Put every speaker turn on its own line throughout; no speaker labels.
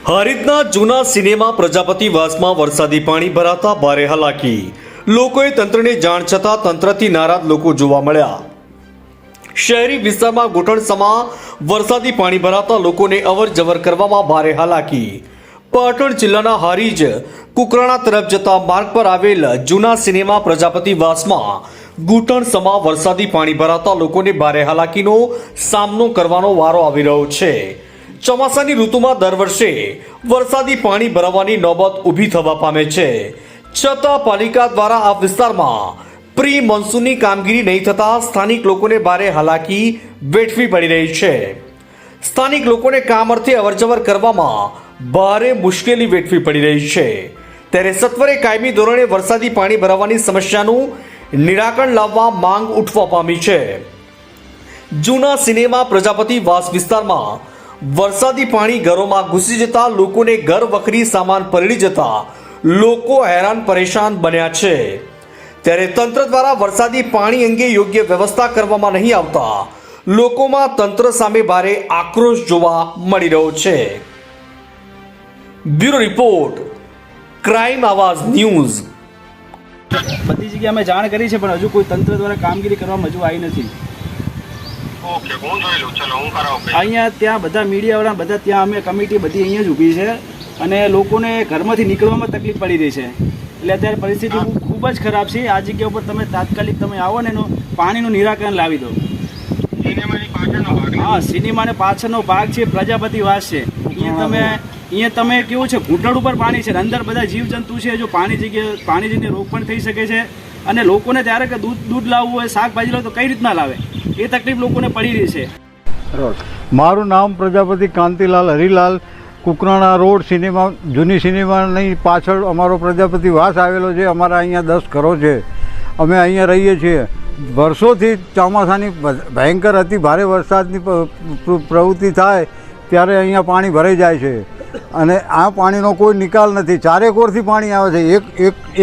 હારીજના જૂના સિનેમા પ્રજાપતિવાસમાં વરસાદી પાણી ભરાતા ભારે હાલાકી. લોકોએ તંત્રને જાણ છતાં તંત્રથી નારાજ લોકો જોવા મળ્યા. શહેરી વિસ્તારમાં ઘૂંટણસમાં વરસાદી પાણી ભરાતા લોકોને અવર જવર કરવામાં ભારે હાલાકી. પાટણ જિલ્લાના હારીજ કુકરાણા તરફ જતા માર્ગ પર આવેલ જૂના સિનેમા પ્રજાપતિવાસમાં ઘૂંટણસમાં વરસાદી પાણી ભરાતા લોકોને ભારે હાલાકીનો સામનો કરવાનો વારો આવી રહ્યો છે. ચોમાસાની ઋતુમાં દર વર્ષે વરસાદી પાણી ભરાવાની નોબત ઊભી થવા પામે છે. છતાં પાલિકા દ્વારા આ વિસ્તારમાં પ્રી મોન્સૂનની કામગીરી નહીં થતાં સ્થાનિક લોકોને ભારે હાલાકી વેઠવી પડી રહી છે. સ્થાનિક લોકોને કામ અર્થે અવરજવર કરવામાં ભારે મુશ્કેલી વેઠવી પડી રહી છે. ત્યારે સત્વરે કાયમી ધોરણે વરસાદી પાણી ભરાવાની સમસ્યાનું નિરાકરણ લાવવા માંગ ઉઠવા પામી છે. જૂના સિનેમા પ્રજાપતિવાસ વિસ્તારમાં વરસાદી પાણી ઘરોમાં ઘૂસી જતા લોકોને ઘર વખરી સામાન પલળી જતા લોકો હેરાન પરેશાન બન્યા છે. ત્યારે તંત્ર દ્વારા વરસાદી પાણી અંગે યોગ્ય વ્યવસ્થા કરવામાં નહીં આવતા લોકોમાં તંત્ર સામે ભારે આક્રોશ જોવા મળી રહ્યો છે. બ્યુરો રિપોર્ટ, ક્રાઇમ આવાજ ન્યૂઝ.
બધી જગ્યાએ અમે જાણ કરી છે પણ હજુ કોઈ તંત્ર દ્વારા કામગીરી કરવામાં હજુ આવી નથી.
ઓકે, હું જોયેલું. ચલો હું કરાવું.
અહીંયા ત્યાં બધા મીડિયાવાળા બધા ત્યાં અમે કમિટી બધી અહીંયા જ ઊભી છે અને લોકોને ઘરમાંથી નીકળવામાં તકલીફ પડી રહી છે. એટલે અત્યારે પરિસ્થિતિ ખૂબ જ ખરાબ છે. આ જગ્યા ઉપર તમે તાત્કાલિક તમે આવો ને એનું પાણીનું નિરાકરણ લાવી દો.
સિનેમાની પાછળનો ભાગ.
હા, સિનેમાને પાછળનો ભાગ છે પ્રજાપતિવાસ છે. અહીંયા તમે કેવું છે ઘૂંટણ ઉપર પાણી છે, અંદર બધા જીવજંતુ છે. જો પાણીજન્ય રોગ પણ થઈ શકે છે અને લોકોને ત્યારે કે દૂધ લાવવું હોય, શાકભાજી લાવવું તો કઈ રીતના લાવે એ તકલીફ લોકોને પડી રહી છે.
મારું નામ પ્રજાપતિ કાંતિલાલ હરિલાલ. કુકરાણા રોડ સિનેમા જૂની સિનેમાની પાછળ અમારો પ્રજાપતિવાસ આવેલો છે. અમારા અહીંયા 10 ઘરો છે. અમે અહીંયા રહીએ છીએ. વર્ષોથી ચોમાસાની ભયંકર અતિ ભારે વરસાદની પ્રવૃત્તિ થાય ત્યારે અહીંયા પાણી ભરાઈ જાય છે અને આ પાણીનો કોઈ નિકાલ નથી. ચારેકોરથી પાણી આવે છે.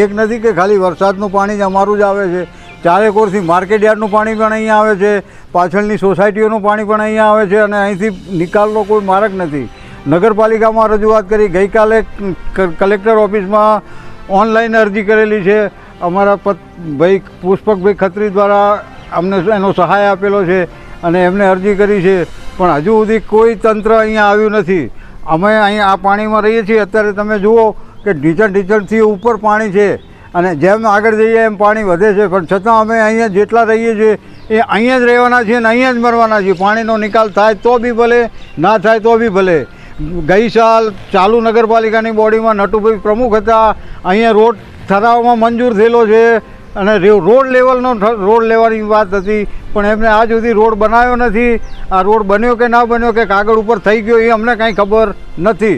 એક નથી કે ખાલી વરસાદનું પાણી જ અમારું જ આવે છે. ચારેકોરથી માર્કેટ યાર્ડનું પાણી પણ અહીંયા આવે છે, પાછળની સોસાયટીઓનું પાણી પણ અહીંયા આવે છે અને અહીંથી નિકાલનો કોઈ માર્ગ નથી. નગરપાલિકામાં રજૂઆત કરી, ગઈકાલે કલેક્ટર ઓફિસમાં ઓનલાઈન અરજી કરેલી છે. અમારા ભાઈ પુષ્પકભાઈ ખત્રી દ્વારા અમને એનો સહાય આપેલો છે અને એમને અરજી કરી છે પણ હજુ સુધી કોઈ તંત્ર અહીંયા આવ્યું નથી. અમે અહીંયા આ પાણીમાં રહીએ છીએ. અત્યારે તમે જુઓ કે ઢીચણથી ઉપર પાણી છે અને જેમ આગળ જઈએ એમ પાણી વધે છે પણ છતાં અમે અહીંયા જેટલા રહીએ છીએ એ અહીંયા જ રહેવાના છીએ અને અહીંયા જ મરવાના છીએ. પાણીનો નિકાલ થાય તો બી ભલે, ના થાય તો બી ભલે. ગઈ સાલ ચાલુ નગરપાલિકાની બોડીમાં નટુભાઈ પ્રમુખ હતા. અહીંયા રોડ ઠરાવમાં મંજૂર થયેલો છે અને રોડ લેવાની વાત હતી પણ એમને આજ સુધી રોડ બનાવ્યો નથી. આ રોડ બન્યો કે ના બન્યો કે કાગળ ઉપર થઈ ગયો એ અમને કાંઈ ખબર નથી.